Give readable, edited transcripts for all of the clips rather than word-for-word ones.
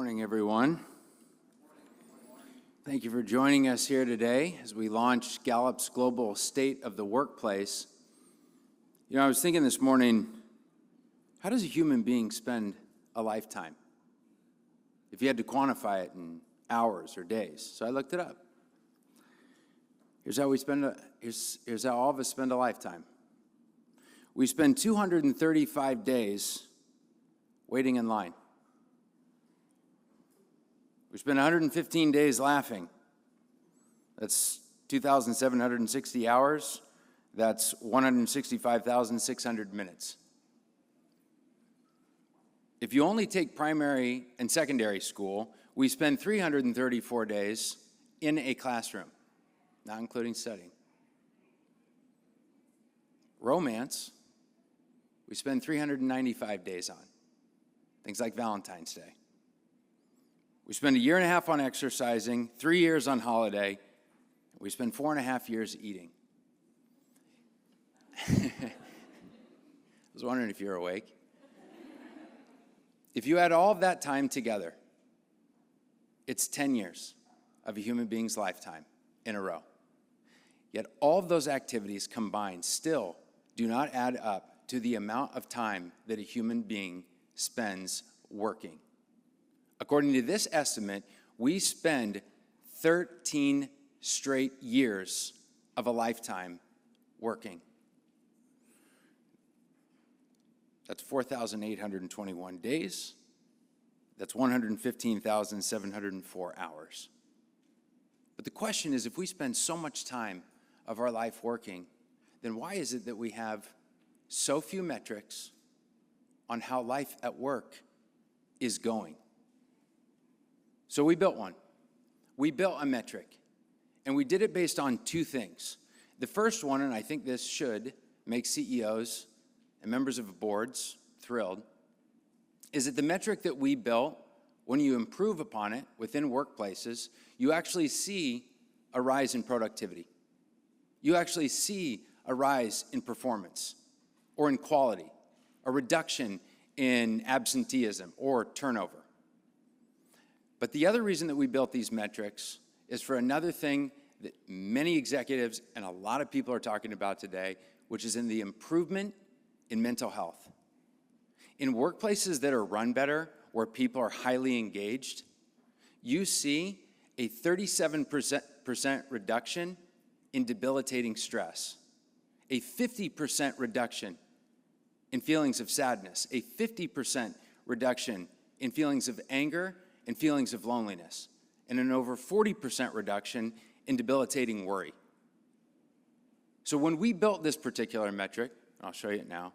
Morning, everyone. Thank you for joining us here today as we launch Gallup's Global State of the Workplace. I was thinking this morning, how does a human being spend a lifetime? If you had to quantify it in hours or days. So I looked it up. Here's how all of us spend a lifetime. We spend 235 days waiting in line. We spend 115 days laughing. That's 2,760 hours. That's 165,600 minutes. If you only take primary and secondary school, we spend 334 days in a classroom, not including studying. Romance, we spend 395 days on. Things like Valentine's Day. We spend a year and a half on exercising, 3 years on holiday. We spend 4.5 years eating. I was wondering if you were awake. If you add all of that time together, it's 10 years of a human being's lifetime in a row. Yet all of those activities combined still do not add up to the amount of time that a human being spends working. According to this estimate, we spend 13 straight years of a lifetime working. That's 4,821 days. That's 115,704 hours. But the question is, if we spend so much time of our life working, then why is it that we have so few metrics on how life at work is going? So we built one. We built a metric, and we did it based on two things. The first one, and I think this should make CEOs and members of boards thrilled, is that the metric that we built, when you improve upon it within workplaces, you actually see a rise in productivity. You actually see a rise in performance or in quality, a reduction in absenteeism or turnover. But the other reason that we built these metrics is for another thing that many executives and a lot of people are talking about today, which is in the improvement in mental health. In workplaces that are run better, where people are highly engaged, you see a 37% reduction in debilitating stress, a 50% reduction in feelings of sadness, a 50% reduction in feelings of anger and feelings of loneliness, and an over 40% reduction in debilitating worry. So when we built this particular metric, and I'll show you it now,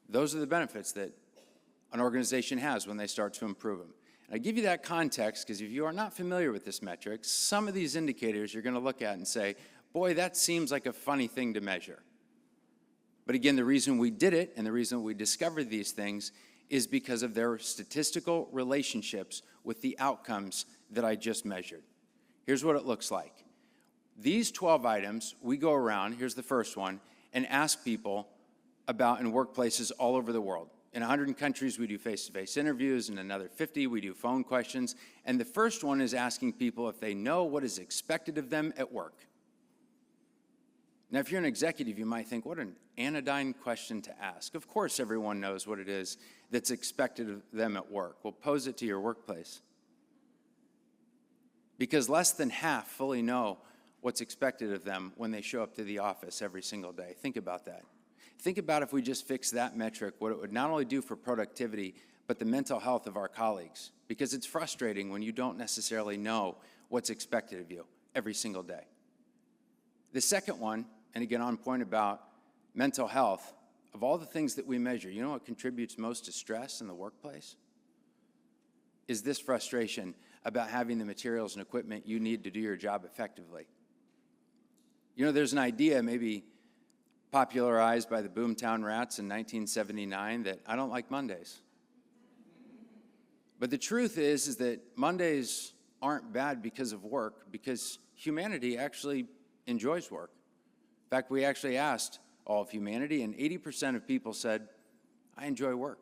those are the benefits that an organization has when they start to improve them. And I give you that context because if you are not familiar with this metric, some of these indicators you're going to look at and say, boy, that seems like a funny thing to measure. But again, the reason we did it and the reason we discovered these things is because of their statistical relationships with the outcomes that I just measured. Here's what it looks like. These 12 items, we go around, here's the first one, and ask people about in workplaces all over the world. In 100 countries, we do face-to-face interviews. In another 50, we do phone questions. And the first one is asking people if they know what is expected of them at work. Now, if you're an executive, you might think, what an anodyne question to ask. Of course, everyone knows what it is that's expected of them at work. Well, pose it to your workplace. Because less than half fully know what's expected of them when they show up to the office every single day. Think about that. Think about if we just fix that metric, what it would not only do for productivity, but the mental health of our colleagues. Because it's frustrating when you don't necessarily know what's expected of you every single day. The second one, and again on point about mental health, of all the things that we measure, you know what contributes most to stress in the workplace? Is this frustration about having the materials and equipment you need to do your job effectively. There's an idea maybe popularized by the Boomtown Rats in 1979 that I don't like Mondays. But the truth is that Mondays aren't bad because of work, because humanity actually enjoys work. In fact, we actually asked all of humanity, and 80% of people said, I enjoy work.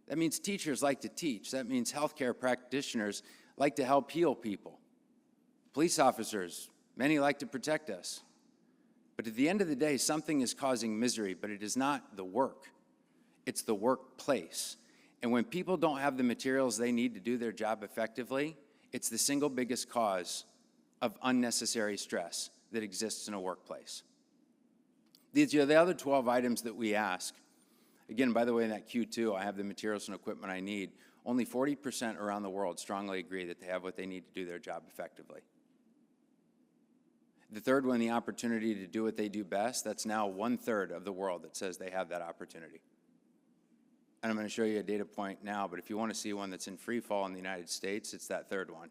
That means teachers like to teach. That means healthcare practitioners like to help heal people. Police officers, many like to protect us. But at the end of the day, something is causing misery, but it is not the work. It's the workplace. And when people don't have the materials they need to do their job effectively, it's the single biggest cause of unnecessary stress that exists in a workplace. The other 12 items that we ask, again, by the way, in that Q2, I have the materials and equipment I need. Only 40% around the world strongly agree that they have what they need to do their job effectively. The third one, the opportunity to do what they do best, that's now 1/3 of the world that says they have that opportunity. And I'm going to show you a data point now, but if you want to see one that's in free fall in the United States, it's that third one.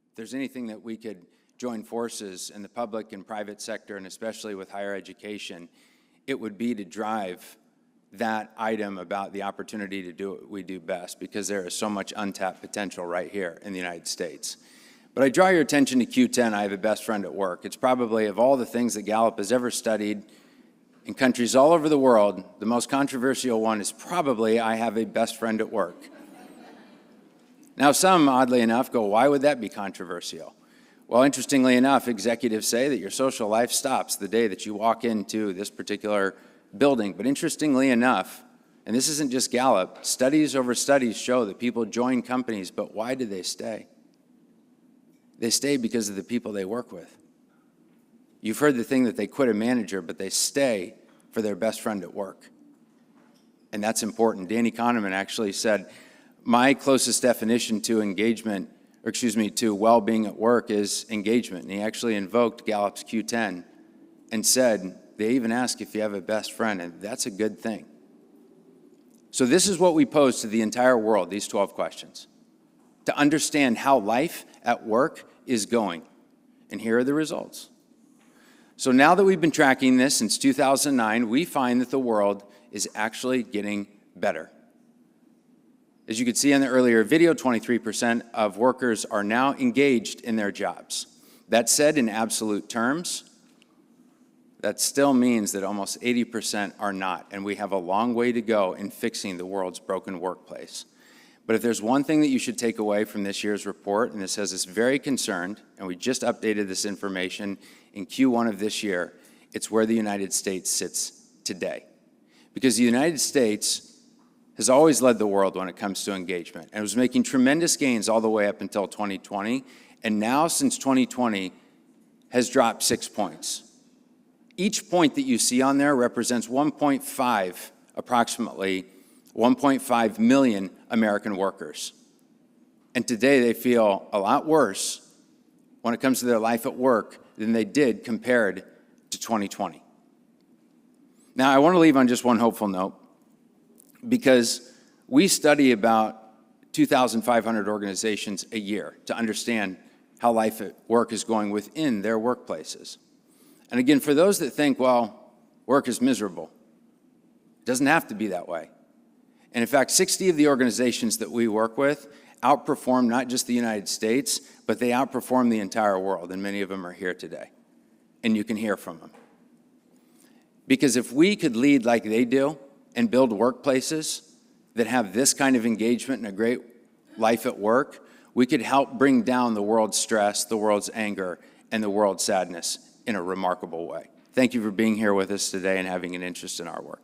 If there's anything that we could join forces in the public and private sector, and especially with higher education, it would be to drive that item about the opportunity to do what we do best, because there is so much untapped potential right here in the United States. But I draw your attention to Q10, I have a best friend at work. It's probably, of all the things that Gallup has ever studied in countries all over the world, the most controversial one is probably, I have a best friend at work. Now, some, oddly enough, go, why would that be controversial? Well, interestingly enough, executives say that your social life stops the day that you walk into this particular building. But interestingly enough, and this isn't just Gallup, studies over studies show that people join companies, but why do they stay? They stay because of the people they work with. You've heard the thing that they quit a manager, but they stay for their best friend at work. And that's important. Danny Kahneman actually said, my closest definition to engagement, or excuse me, to well-being at work is engagement. And he actually invoked Gallup's Q10 and said, they even ask if you have a best friend, and that's a good thing. So this is what we pose to the entire world, these 12 questions, to understand how life at work is going. And here are the results. So now that we've been tracking this since 2009, we find that the world is actually getting better. As you could see in the earlier video, 23% of workers are now engaged in their jobs. That said, in absolute terms, that still means that almost 80% are not, and we have a long way to go in fixing the world's broken workplace. But if there's one thing that you should take away from this year's report, and it says it's very concerned, and we just updated this information in Q1 of this year, it's where the United States sits today. Because the United States has always led the world when it comes to engagement, and it was making tremendous gains all the way up until 2020, and now since 2020 has dropped 6 points. Each point that you see on there represents approximately 1.5 million American workers. And today they feel a lot worse when it comes to their life at work than they did compared to 2020. Now, I want to leave on just one hopeful note, because we study about 2,500 organizations a year to understand how life at work is going within their workplaces. And again, for those that think, well, work is miserable, it doesn't have to be that way. And in fact, 60 of the organizations that we work with outperform not just the United States, but they outperform the entire world, and many of them are here today. And you can hear from them. Because if we could lead like they do and build workplaces that have this kind of engagement and a great life at work, we could help bring down the world's stress, the world's anger, and the world's sadness in a remarkable way. Thank you for being here with us today and having an interest in our work.